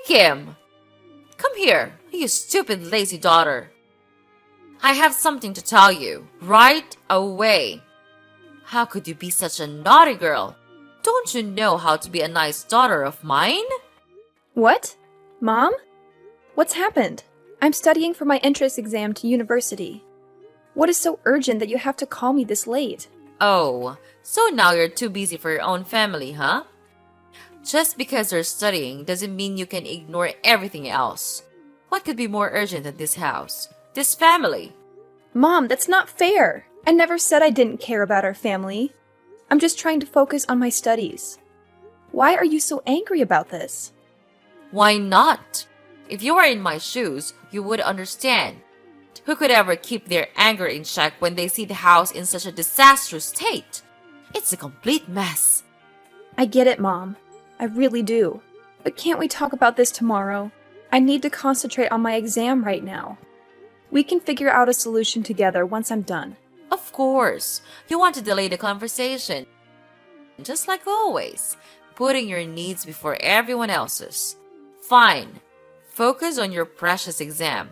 Kim! Come here, you stupid lazy daughter. I have something to tell you, right away. How could you be such a naughty girl? Don't you know how to be a nice daughter of mine? What? Mom? What's happened? I'm studying for my entrance exam to university. What is so urgent that you have to call me this late? Oh, so now you're too busy for your own family, huh? Just because you're studying doesn't mean you can ignore everything else. What could be more urgent than this house? This family? Mom, that's not fair. I never said I didn't care about our family. I'm just trying to focus on my studies. Why are you so angry about this? Why not? If you were in my shoes, you would understand. Who could ever keep their anger in check when they see the house in such a disastrous state? It's a complete mess. I get it, Mom. I really do. But can't we talk about this tomorrow? I need to concentrate on my exam right now. We can figure out a solution together once I'm done. Of course, you want to delay the conversation. Just like always, putting your needs before everyone else's. Fine, focus on your precious exam.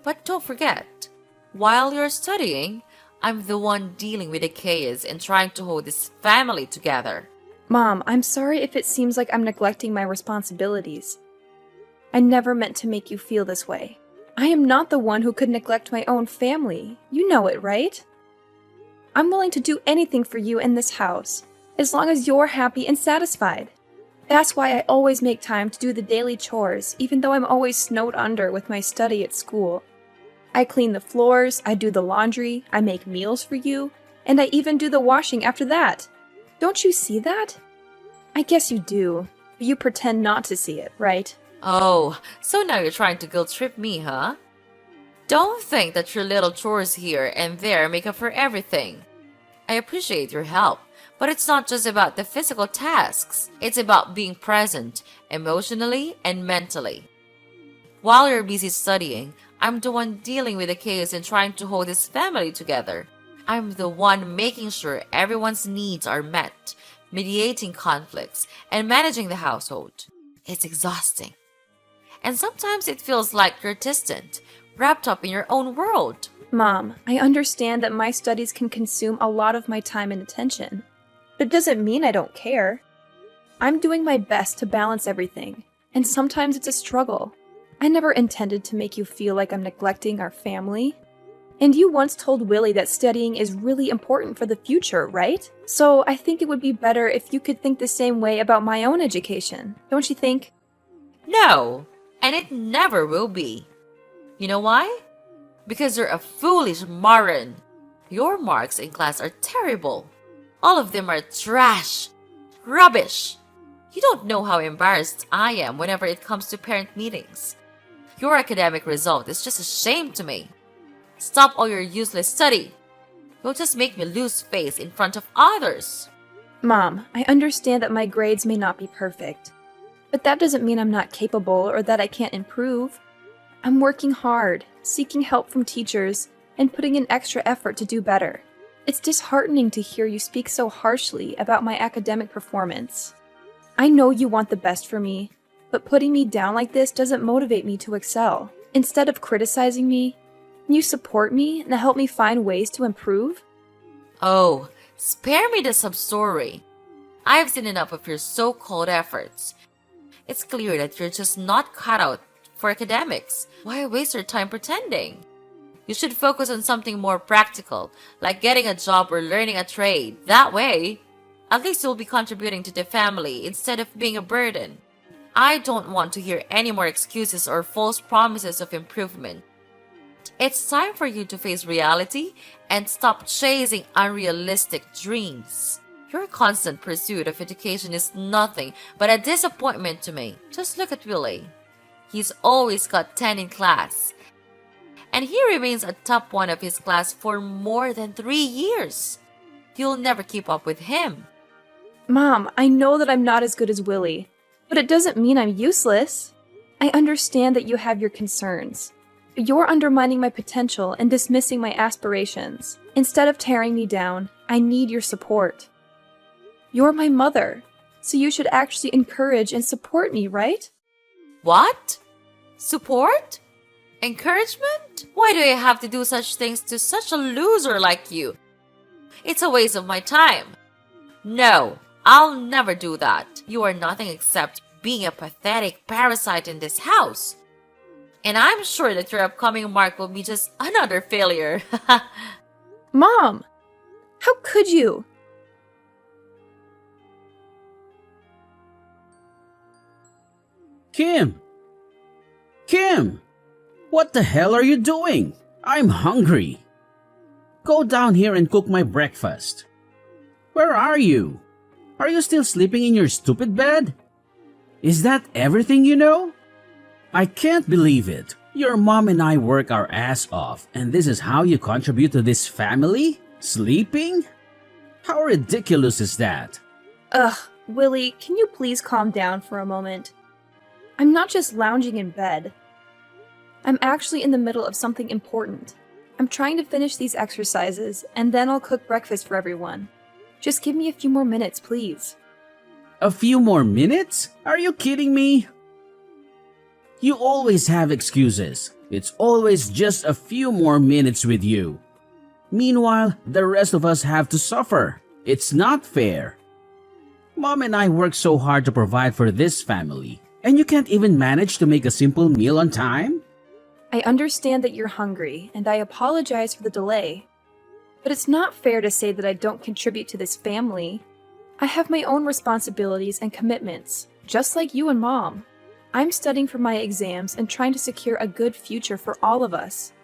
But don't forget, while you're studying, I'm the one dealing with the chaos and trying to hold this family together. Mom, I'm sorry if it seems like I'm neglecting my responsibilities. I never meant to make you feel this way. I am not the one who could neglect my own family. You know it, right? I'm willing to do anything for you in this house, as long as you're happy and satisfied. That's why I always make time to do the daily chores, even though I'm always snowed under with my study at school. I clean the floors, I do the laundry, I make meals for you, and I even do the washing after that. Don't you see that? I guess you do, but you pretend not to see it, right? Oh, so now you're trying to guilt trip me, huh? Don't think that your little chores here and there make up for everything. I appreciate your help, but it's not just about the physical tasks. It's about being present, emotionally and mentally. While you're busy studying, I'm the one dealing with the chaos and trying to hold this family together. I'm the one making sure everyone's needs are met, mediating conflicts, and managing the household. It's exhausting. And sometimes it feels like you're distant, wrapped up in your own world. Mom, I understand that my studies can consume a lot of my time and attention, but it doesn't mean I don't care. I'm doing my best to balance everything, and sometimes it's a struggle. I never intended to make you feel like I'm neglecting our family. And you once told Willie that studying is really important for the future, right? So I think it would be better if you could think the same way about my own education, don't you think? No, and it never will be. You know why? Because you're a foolish moron. Your marks in class are terrible. All of them are trash. Rubbish. You don't know how embarrassed I am whenever it comes to parent meetings. Your academic result is just a shame to me. Stop all your useless study. You'll just make me lose face in front of others. Mom, I understand that my grades may not be perfect, but that doesn't mean I'm not capable or that I can't improve. I'm working hard, seeking help from teachers, and putting in extra effort to do better. It's disheartening to hear you speak so harshly about my academic performance. I know you want the best for me, but putting me down like this doesn't motivate me to excel. Instead of criticizing me, can you support me and help me find ways to improve? Oh, spare me the sub-story. I've seen enough of your so-called efforts. It's clear that you're just not cut out for academics. Why waste your time pretending? You should focus on something more practical, like getting a job or learning a trade. That way, at least you'll be contributing to the family instead of being a burden. I don't want to hear any more excuses or false promises of improvement. It's time for you to face reality and stop chasing unrealistic dreams. Your constant pursuit of education is nothing but a disappointment to me. Just look at Willie. He's always got 10 in class. And he remains a top one of his class for more than 3 years. You'll never keep up with him. Mom, I know that I'm not as good as Willie, but it doesn't mean I'm useless. I understand that you have your concerns. You're undermining my potential and dismissing my aspirations. Instead of tearing me down, I need your support. You're my mother, so you should actually encourage and support me, right? What? Support? Encouragement? Why do I have to do such things to such a loser like you? It's a waste of my time. No, I'll never do that. You are nothing except being a pathetic parasite in this house. And I'm sure that your upcoming mark will be just another failure. Mom! How could you? Kim! Kim! What the hell are you doing? I'm hungry. Go down here and cook my breakfast. Where are you? Are you still sleeping in your stupid bed? Is that everything you know? I can't believe it. Your mom and I work our ass off, and this is how you contribute to this family? Sleeping? How ridiculous is that? Ugh, Willie, can you please calm down for a moment? I'm not just lounging in bed. I'm actually in the middle of something important. I'm trying to finish these exercises, and then I'll cook breakfast for everyone. Just give me a few more minutes, please. A few more minutes? Are you kidding me? You always have excuses. It's always just a few more minutes with you. Meanwhile, the rest of us have to suffer. It's not fair. Mom and I work so hard to provide for this family, and you can't even manage to make a simple meal on time? I understand that you're hungry, and I apologize for the delay. But it's not fair to say that I don't contribute to this family. I have my own responsibilities and commitments, just like you and Mom. I'm studying for my exams and trying to secure a good future for all of us.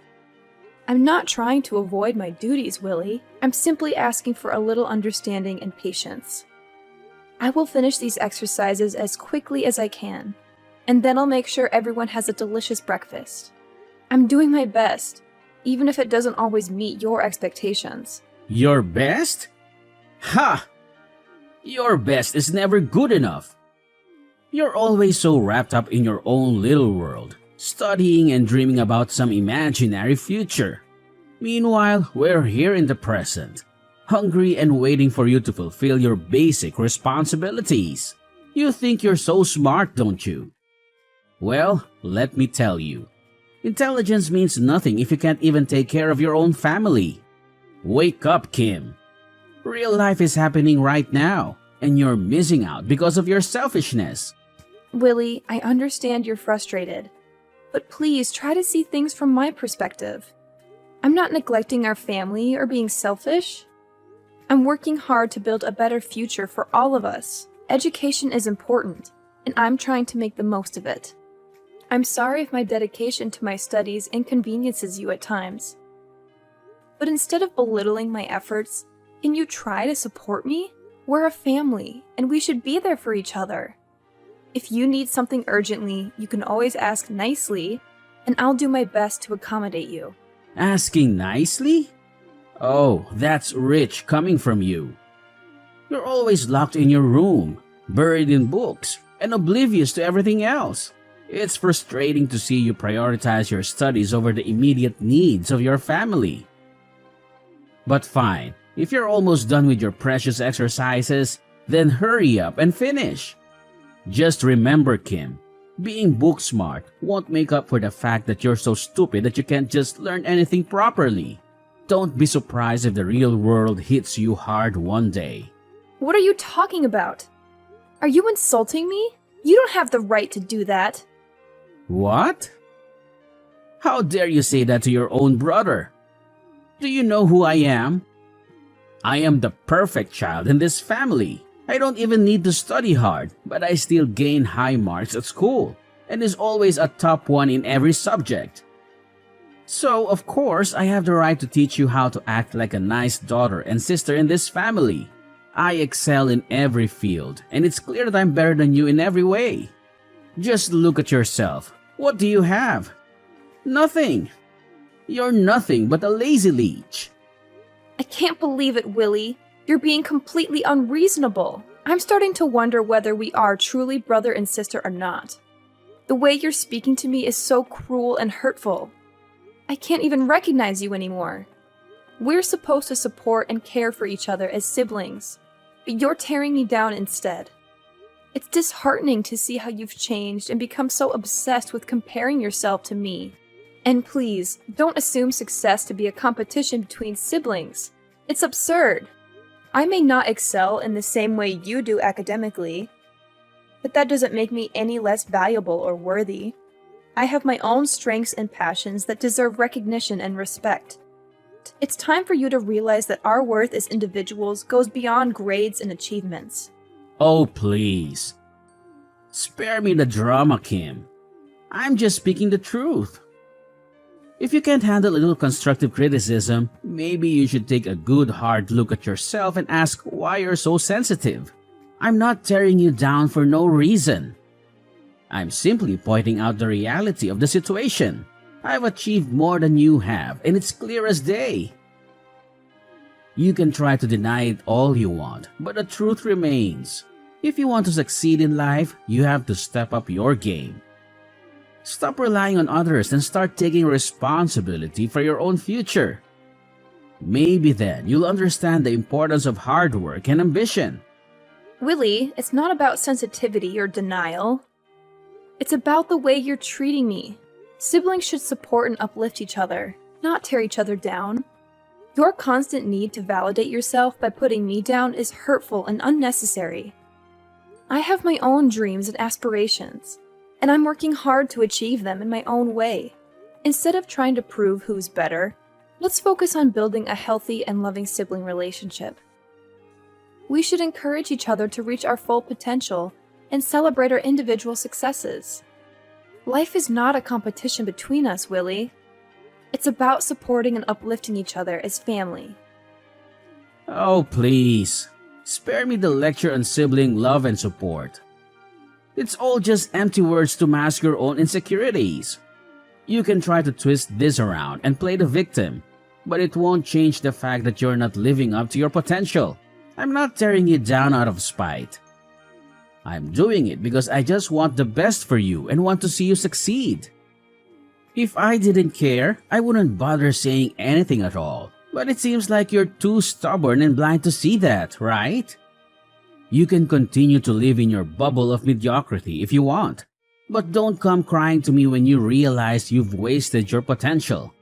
I'm not trying to avoid my duties, Willie. I'm simply asking for a little understanding and patience. I will finish these exercises as quickly as I can, and then I'll make sure everyone has a delicious breakfast. I'm doing my best, even if it doesn't always meet your expectations. Your best? Ha! Your best is never good enough. You're always so wrapped up in your own little world, studying and dreaming about some imaginary future. Meanwhile, we're here in the present, hungry and waiting for you to fulfill your basic responsibilities. You think you're so smart, don't you? Well, let me tell you. Intelligence means nothing if you can't even take care of your own family. Wake up, Kim. Real life is happening right now, and you're missing out because of your selfishness. Willie, I understand you're frustrated, but please try to see things from my perspective. I'm not neglecting our family or being selfish. I'm working hard to build a better future for all of us. Education is important, and I'm trying to make the most of it. I'm sorry if my dedication to my studies inconveniences you at times. But instead of belittling my efforts, can you try to support me? We're a family, and we should be there for each other. If you need something urgently, you can always ask nicely, and I'll do my best to accommodate you. Asking nicely? Oh, that's rich coming from you. You're always locked in your room, buried in books, and oblivious to everything else. It's frustrating to see you prioritize your studies over the immediate needs of your family. But fine, if you're almost done with your precious exercises, then hurry up and finish. Just remember, Kim, being book smart won't make up for the fact that you're so stupid that you can't just learn anything properly. Don't be surprised if the real world hits you hard one day. What are you talking about? Are you insulting me? You don't have the right to do that. What? How dare you say that to your own brother? Do you know who I am? I am the perfect child in this family. I don't even need to study hard, but I still gain high marks at school and is always a top one in every subject. So, of course, I have the right to teach you how to act like a nice daughter and sister in this family. I excel in every field, and it's clear that I'm better than you in every way. Just look at yourself. What do you have? Nothing. You're nothing but a lazy leech. I can't believe it, Willie. You're being completely unreasonable. I'm starting to wonder whether we are truly brother and sister or not. The way you're speaking to me is so cruel and hurtful. I can't even recognize you anymore. We're supposed to support and care for each other as siblings, but you're tearing me down instead. It's disheartening to see how you've changed and become so obsessed with comparing yourself to me. And please, don't assume success to be a competition between siblings. It's absurd. I may not excel in the same way you do academically, but that doesn't make me any less valuable or worthy. I have my own strengths and passions that deserve recognition and respect. It's time for you to realize that our worth as individuals goes beyond grades and achievements. Oh, please. Spare me the drama, Kim. I'm just speaking the truth. If you can't handle a little constructive criticism, maybe you should take a good hard look at yourself and ask why you're so sensitive. I'm not tearing you down for no reason. I'm simply pointing out the reality of the situation. I've achieved more than you have, and it's clear as day. You can try to deny it all you want, but the truth remains. If you want to succeed in life, you have to step up your game. Stop relying on others and start taking responsibility for your own future. Maybe then you'll understand the importance of hard work and ambition. Willie, it's not about sensitivity or denial. It's about the way you're treating me. Siblings should support and uplift each other, not tear each other down. Your constant need to validate yourself by putting me down is hurtful and unnecessary. I have my own dreams and aspirations, and I'm working hard to achieve them in my own way. Instead of trying to prove who's better, let's focus on building a healthy and loving sibling relationship. We should encourage each other to reach our full potential and celebrate our individual successes. Life is not a competition between us, Willie. It's about supporting and uplifting each other as family. Oh, please. Spare me the lecture on sibling love and support. It's all just empty words to mask your own insecurities. You can try to twist this around and play the victim, but it won't change the fact that you're not living up to your potential. I'm not tearing you down out of spite. I'm doing it because I just want the best for you and want to see you succeed. If I didn't care, I wouldn't bother saying anything at all. But it seems like you're too stubborn and blind to see that, right? You can continue to live in your bubble of mediocrity if you want, but don't come crying to me when you realize you've wasted your potential.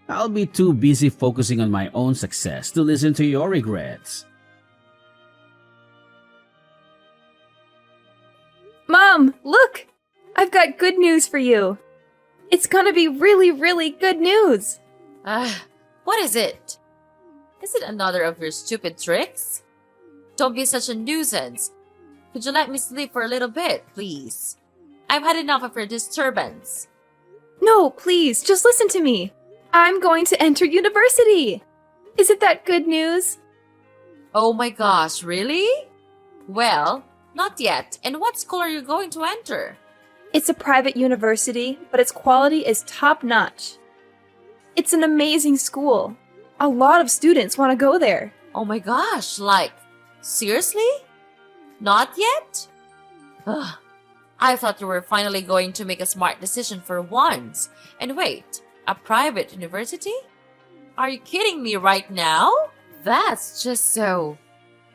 I'll be too busy focusing on my own success to listen to your regrets. Mom, look! I've got good news for you. It's gonna be really, really good news. What is it? Is it another of your stupid tricks? Don't be such a nuisance. Could you let me sleep for a little bit, please? I've had enough of your disturbance. No, please, just listen to me. I'm going to enter university. Isn't that good news? Oh my gosh, really? Well, not yet. And what school are you going to enter? It's a private university, but its quality is top-notch. It's an amazing school. A lot of students want to go there. Oh my gosh, like, seriously? Not yet? Ugh, I thought you were finally going to make a smart decision for once. And wait, a private university? Are you kidding me right now? That's just so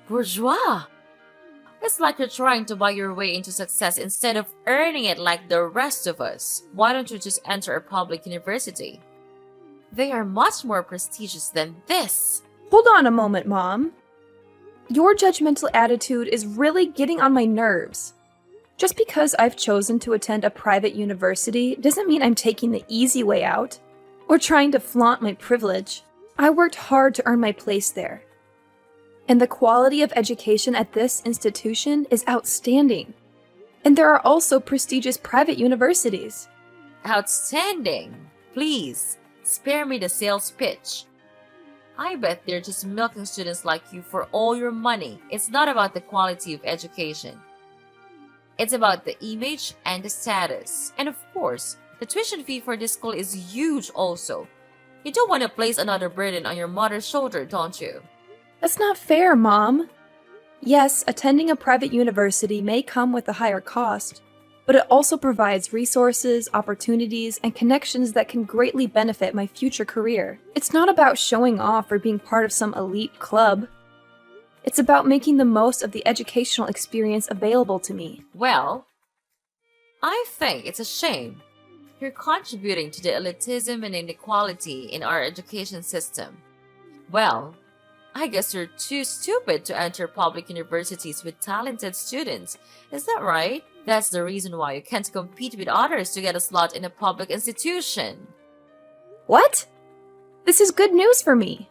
bourgeois. It's like you're trying to buy your way into success instead of earning it like the rest of us. Why don't you just enter a public university? They are much more prestigious than this. Hold on a moment, Mom. Your judgmental attitude is really getting on my nerves. Just because I've chosen to attend a private university doesn't mean I'm taking the easy way out or trying to flaunt my privilege. I worked hard to earn my place there. And the quality of education at this institution is outstanding. And there are also prestigious private universities. Outstanding. Please, spare me the sales pitch. I bet they're just milking students like you for all your money. It's not about the quality of education. It's about the image and the status. And of course, the tuition fee for this school is huge also. You don't want to place another burden on your mother's shoulder, don't you? That's not fair, Mom. Yes, attending a private university may come with a higher cost, but it also provides resources, opportunities, and connections that can greatly benefit my future career. It's not about showing off or being part of some elite club. It's about making the most of the educational experience available to me. Well, I think it's a shame. You're contributing to the elitism and inequality in our education system. Well, I guess you're too stupid to enter public universities with talented students. Is that right? That's the reason why you can't compete with others to get a slot in a public institution. What? This is good news for me.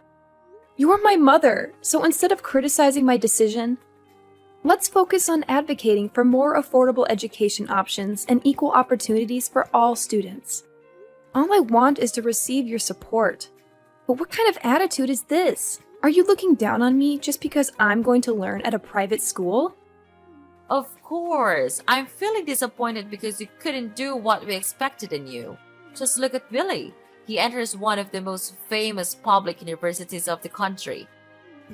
You are my mother, so instead of criticizing my decision, let's focus on advocating for more affordable education options and equal opportunities for all students. All I want is to receive your support. But what kind of attitude is this? Are you looking down on me just because I'm going to learn at a private school? Of course, I'm feeling disappointed because you couldn't do what we expected in you. Just look at Billy. He enters one of the most famous public universities of the country.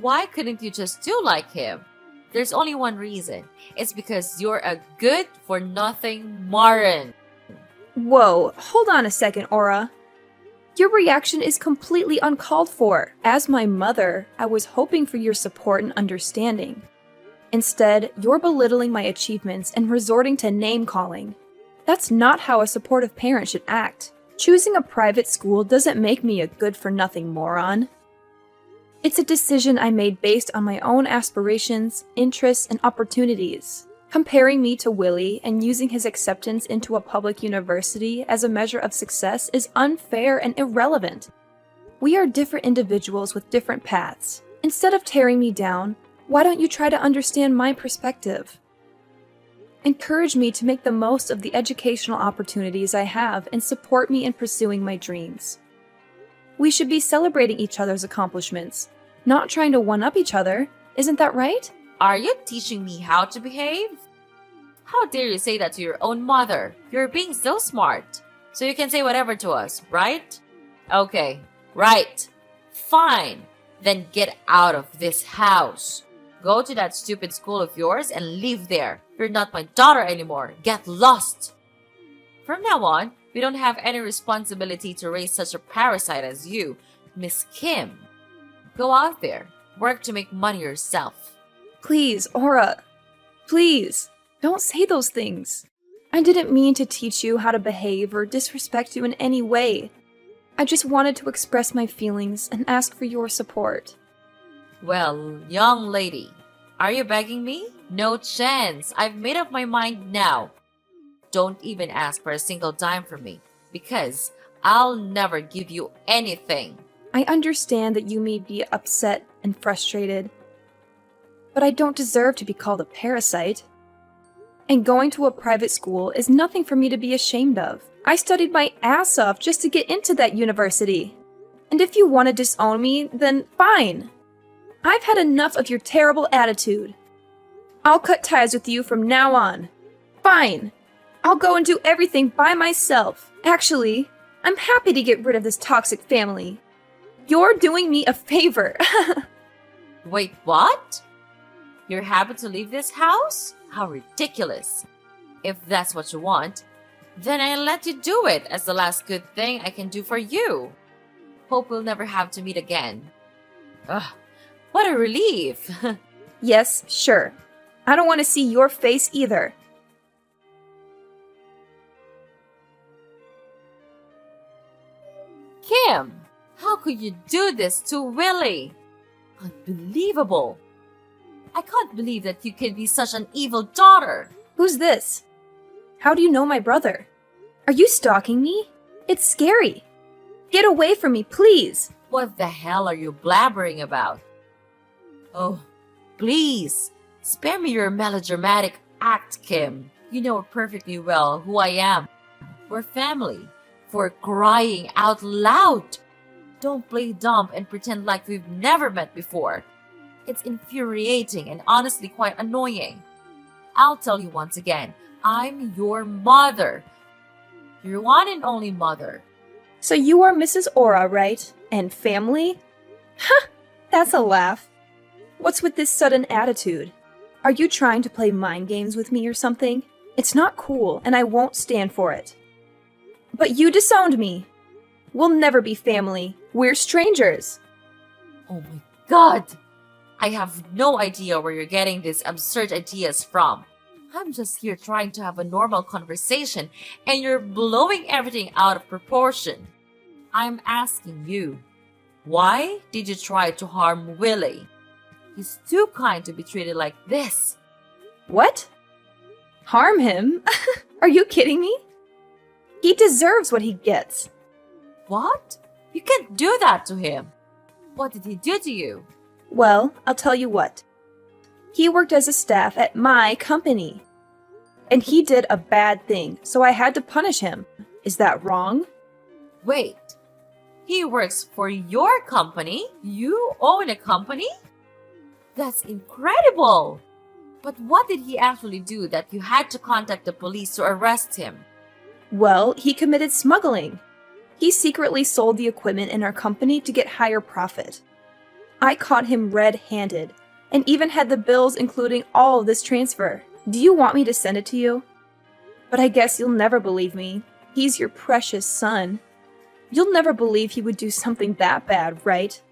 Why couldn't you just do like him? There's only one reason. It's because you're a good-for-nothing moron. Whoa, hold on a second, Aura. Your reaction is completely uncalled for. As my mother, I was hoping for your support and understanding. Instead, you're belittling my achievements and resorting to name-calling. That's not how a supportive parent should act. Choosing a private school doesn't make me a good-for-nothing moron. It's a decision I made based on my own aspirations, interests, and opportunities. Comparing me to Willie and using his acceptance into a public university as a measure of success is unfair and irrelevant. We are different individuals with different paths. Instead of tearing me down, why don't you try to understand my perspective? Encourage me to make the most of the educational opportunities I have and support me in pursuing my dreams. We should be celebrating each other's accomplishments, not trying to one-up each other. Isn't that right? Are you teaching me how to behave? How dare you say that to your own mother? You're being so smart. So you can say whatever to us, right? Okay, right. Fine. Then get out of this house. Go to that stupid school of yours and live there. You're not my daughter anymore. Get lost. From now on, we don't have any responsibility to raise such a parasite as you, Miss Kim. Go out there. Work to make money yourself. Please, Aura. Please, don't say those things. I didn't mean to teach you how to behave or disrespect you in any way. I just wanted to express my feelings and ask for your support. Well, young lady, are you begging me? No chance. I've made up my mind now. Don't even ask for a single dime from me, because I'll never give you anything. I understand that you may be upset and frustrated, but I don't deserve to be called a parasite. And going to a private school is nothing for me to be ashamed of. I studied my ass off just to get into that university. And if you want to disown me, then fine. I've had enough of your terrible attitude. I'll cut ties with you from now on. Fine. I'll go and do everything by myself. Actually, I'm happy to get rid of this toxic family. You're doing me a favor. Wait, what? You're happy to leave this house? How ridiculous. If that's what you want, then I'll let you do it as the last good thing I can do for you. Hope we'll never have to meet again. Ugh, what a relief. Yes, sure. I don't want to see your face either. Kim, how could you do this to Willie? Unbelievable. I can't believe that you can be such an evil daughter. Who's this? How do you know my brother? Are you stalking me? It's scary. Get away from me, please. What the hell are you blabbering about? Oh, please, spare me your melodramatic act, Kim. You know perfectly well who I am. We're family. For crying out loud. Don't play dumb and pretend like we've never met before. It's infuriating and honestly quite annoying. I'll tell you once again, I'm your mother. Your one and only mother. So you are Mrs. Aura, right? And family? Ha! That's a laugh. What's with this sudden attitude? Are you trying to play mind games with me or something? It's not cool, and I won't stand for it. But you disowned me. We'll never be family. We're strangers. Oh my god! I have no idea where you're getting these absurd ideas from. I'm just here trying to have a normal conversation, and you're blowing everything out of proportion. I'm asking you, why did you try to harm Willie? He's too kind to be treated like this. What? Harm him? Are you kidding me? He deserves what he gets. What? You can't do that to him. What did he do to you? Well, I'll tell you what. He worked as a staff at my company. And he did a bad thing, so I had to punish him. Is that wrong? Wait, he works for your company? You own a company? That's incredible! But what did he actually do that you had to contact the police to arrest him? Well, he committed smuggling. He secretly sold the equipment in our company to get higher profit. I caught him red-handed, and even had the bills including all of this transfer. Do you want me to send it to you? But I guess you'll never believe me. He's your precious son. You'll never believe he would do something that bad, right?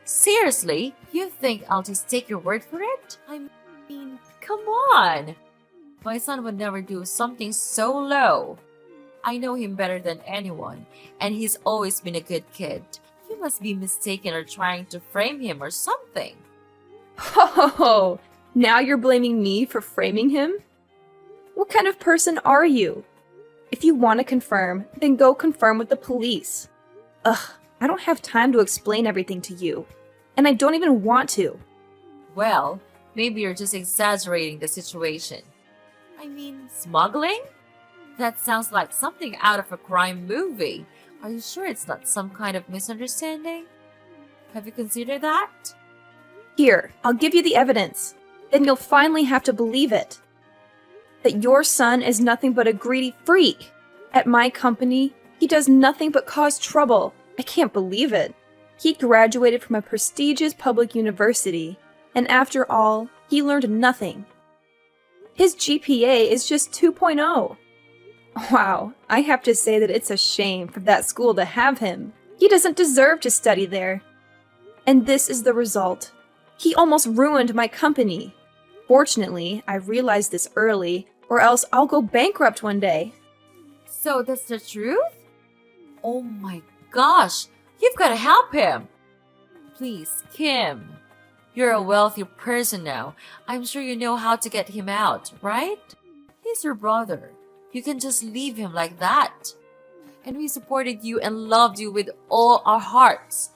Seriously? You think I'll just take your word for it? I mean, come on! My son would never do something so low. I know him better than anyone, and he's always been a good kid. You must be mistaken or trying to frame him or something. Oh, now you're blaming me for framing him? What kind of person are you? If you want to confirm, then go confirm with the police. Ugh, I don't have time to explain everything to you. And I don't even want to. Well, maybe you're just exaggerating the situation. I mean, smuggling? That sounds like something out of a crime movie. Are you sure it's not some kind of misunderstanding? Have you considered that? Here, I'll give you the evidence. Then you'll finally have to believe it. That your son is nothing but a greedy freak. At my company, he does nothing but cause trouble. I can't believe it. He graduated from a prestigious public university, and after all, he learned nothing. His GPA is just 2.0. Wow, I have to say that it's a shame for that school to have him. He doesn't deserve to study there. And this is the result. He almost ruined my company. Fortunately, I realized this early, or else I'll go bankrupt one day. So that's the truth? Oh my gosh, you've got to help him. Please, Kim. You're a wealthy person now. I'm sure you know how to get him out, right? He's your brother. You can just leave him like that. And we supported you and loved you with all our hearts.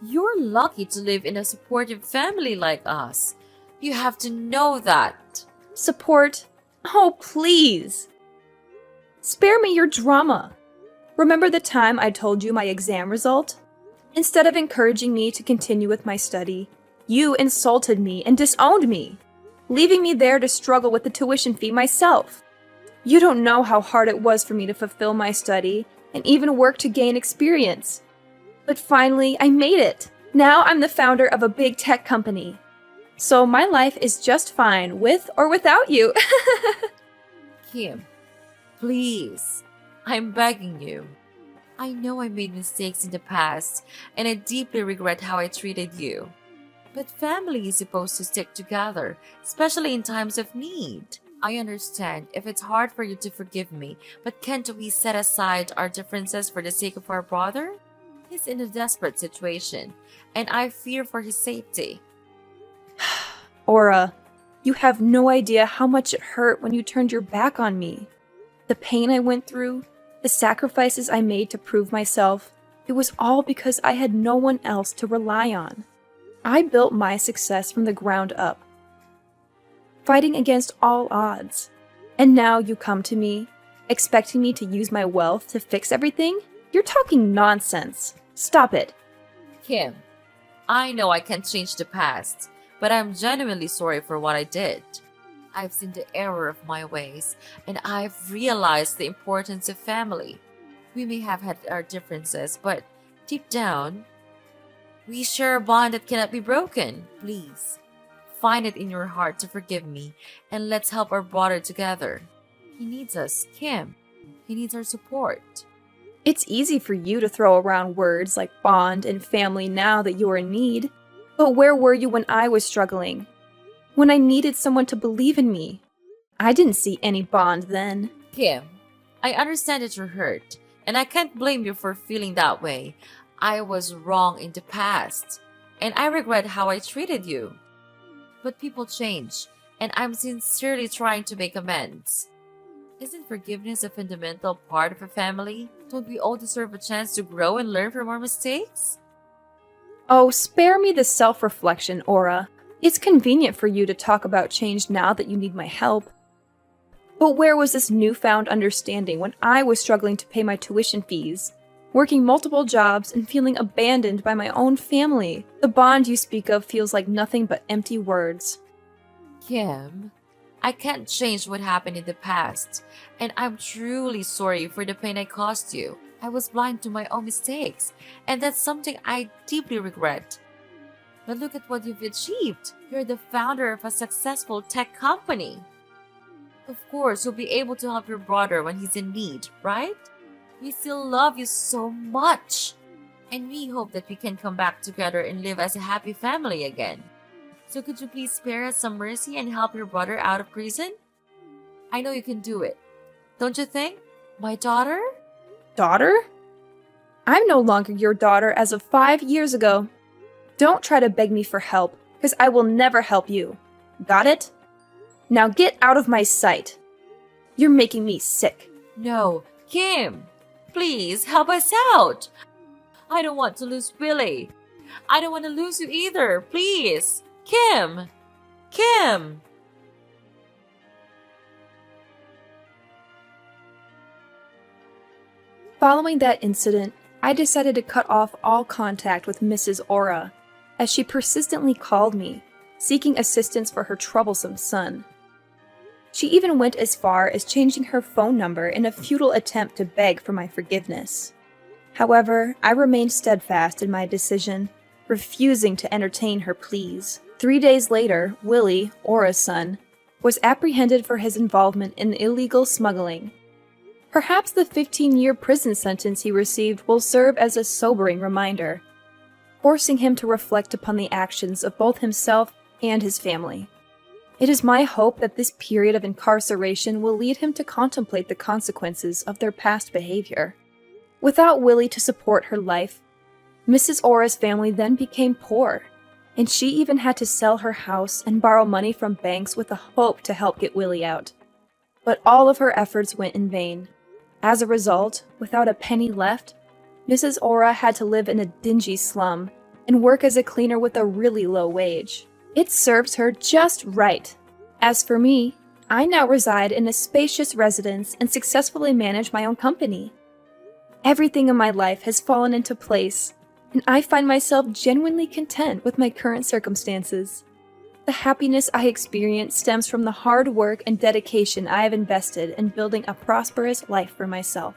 You're lucky to live in a supportive family like us. You have to know that. Support? Oh, please. Spare me your drama. Remember the time I told you my exam result? Instead of encouraging me to continue with my study, you insulted me and disowned me, leaving me there to struggle with the tuition fee myself. You don't know how hard it was for me to fulfill my study and even work to gain experience. But finally, I made it. Now I'm the founder of a big tech company. So my life is just fine with or without you. Kim, please, I'm begging you. I know I made mistakes in the past, and I deeply regret how I treated you. But family is supposed to stick together, especially in times of need. I understand if it's hard for you to forgive me, but can't we set aside our differences for the sake of our brother? He's in a desperate situation, and I fear for his safety. Aura, you have no idea how much it hurt when you turned your back on me. The pain I went through, the sacrifices I made to prove myself, it was all because I had no one else to rely on. I built my success from the ground up, fighting against all odds. And now you come to me, expecting me to use my wealth to fix everything? You're talking nonsense. Stop it. Kim, I know I can't change the past, but I'm genuinely sorry for what I did. I've seen the error of my ways, and I've realized the importance of family. We may have had our differences, but deep down, we share a bond that cannot be broken. Please, find it in your heart to forgive me, and let's help our brother together. He needs us, Kim. He needs our support. It's easy for you to throw around words like bond and family now that you're in need. But where were you when I was struggling? When I needed someone to believe in me? I didn't see any bond then. Kim, I understand that you're hurt, and I can't blame you for feeling that way. I was wrong in the past, and I regret how I treated you. But people change, and I'm sincerely trying to make amends. Isn't forgiveness a fundamental part of a family? Don't we all deserve a chance to grow and learn from our mistakes? Oh, spare me the self-reflection, Aura. It's convenient for you to talk about change now that you need my help. But where was this newfound understanding when I was struggling to pay my tuition fees, working multiple jobs and feeling abandoned by my own family? The bond you speak of feels like nothing but empty words. Kim, I can't change what happened in the past, and I'm truly sorry for the pain I caused you. I was blind to my own mistakes, and that's something I deeply regret. But look at what you've achieved. You're the founder of a successful tech company. Of course, you'll be able to help your brother when he's in need, right? We still love you so much. And we hope that we can come back together and live as a happy family again. So could you please spare us some mercy and help your brother out of prison? I know you can do it. Don't you think? My daughter? Daughter? I'm no longer your daughter as of 5 years ago. Don't try to beg me for help, because I will never help you. Got it? Now get out of my sight. You're making me sick. No, Kim, please help us out. I don't want to lose Billy. I don't want to lose you either. Please. Kim. Kim. Following that incident, I decided to cut off all contact with Mrs. Aura, as she persistently called me, seeking assistance for her troublesome son. She even went as far as changing her phone number in a futile attempt to beg for my forgiveness. However, I remained steadfast in my decision, refusing to entertain her pleas. 3 days later, Willie, Aura's son, was apprehended for his involvement in illegal smuggling. Perhaps the 15-year prison sentence he received will serve as a sobering reminder, forcing him to reflect upon the actions of both himself and his family. It is my hope that this period of incarceration will lead him to contemplate the consequences of their past behavior. Without Willie to support her life, Mrs. Aura's family then became poor, and she even had to sell her house and borrow money from banks with the hope to help get Willie out. But all of her efforts went in vain. As a result, without a penny left, Mrs. Aura had to live in a dingy slum and work as a cleaner with a really low wage. It serves her just right. As for me, I now reside in a spacious residence and successfully manage my own company. Everything in my life has fallen into place, and I find myself genuinely content with my current circumstances. The happiness I experience stems from the hard work and dedication I have invested in building a prosperous life for myself.